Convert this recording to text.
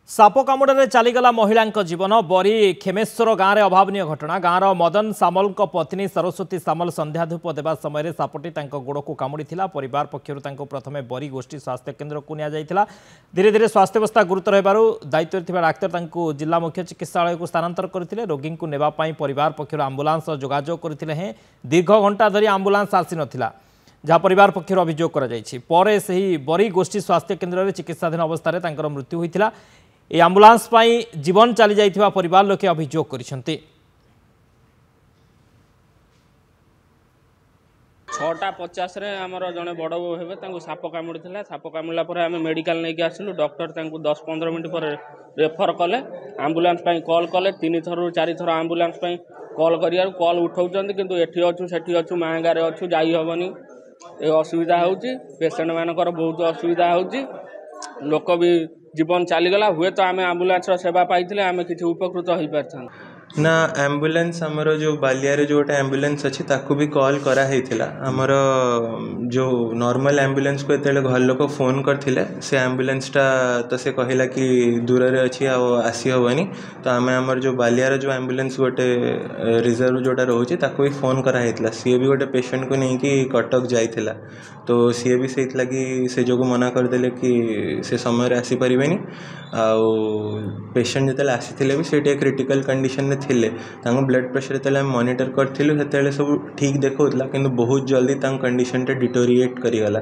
Shop कामुड़े चलीगला महिला जीवन बरी खेमेश्वर गाँव में अभावन घटना गाँवर मदन सामल पत्नी सरस्वती सामल संध्या धूप देवा समय सापटी गोड़ को कामुड़ी परिवार पक्षर प्रथम बरी गोष्ठी स्वास्थ्य केन्द्र को निया धीरे धीरे स्वास्थ्यावस्था गुरुतर होबारु दायित्व डाक्तर जिला मुख्य चिकित्सालय को स्थानांतर करते रोगी को नेबापी परिवार पक्षर आंबुलांस जोगाजोग करते हैं दीर्घ घंटा धरी आंबुलांस आसी नथिला जहाँ परिवार पक्षर अभियोग कर बरी गोष्ठी स्वास्थ्य केन्द्र में चिकित्साधीन अवस्था मृत्यु होता ए आंबुलांस जीवन चली जाइथिबा परिवार लोके अभियोग करिसेंते। 6:50 रे आमर जने बड़ बो हेबे तांको साप कामुड़िथिला साप कामुड़ला पर आमे मेडिकल नै के आसिलु डॉक्टर तांको 10-15 मिनिट पर रेफर कले आंबुलांस पई कॉल कले 3 थरो 4 थरो आंबुलांस पई कॉल करिया कॉल उठाउचंदी किंतु एठी अछु सेठी अछु मांगा रे अछु जाई हबनी ए असुविधा होउची पेशेंट मानकर बहुत असुविधा होउची लोक भी जीवन चलीगला हुए तो आम आंबुलांस सेवा पाई आम किसी उपकृत हो पार ना एम्बुलेंस आमर जो बालिया जो गोटे एम्बुलेंस अच्छी ताकू भी कॉल कराई आमर जो नॉर्मल एम्बुलेंस को ये घर लोक फोन करते से एम्बुलेंसटा तो से कहला कि दूर रे अच्छी आसी हेनी तो आम आमर जो बालियार जो एम्बुलेंस गोटे रिजर्व जोटा रोचे ताकू भी फोन कराई सी भी गोटे पेशेंट को लेकिन कटक जाइला तो सी भी से लगी से जो मना करदे कि से समय आसीपारे आउ पेशेंट जिते आसी भी से क्रिटिकल कंडीशन में थिले ब्लड प्रेशर जो मॉनिटर करूँ सब ठीक देखा कि बहुत जल्दी कंडीशन डिटोरिएट करिगला।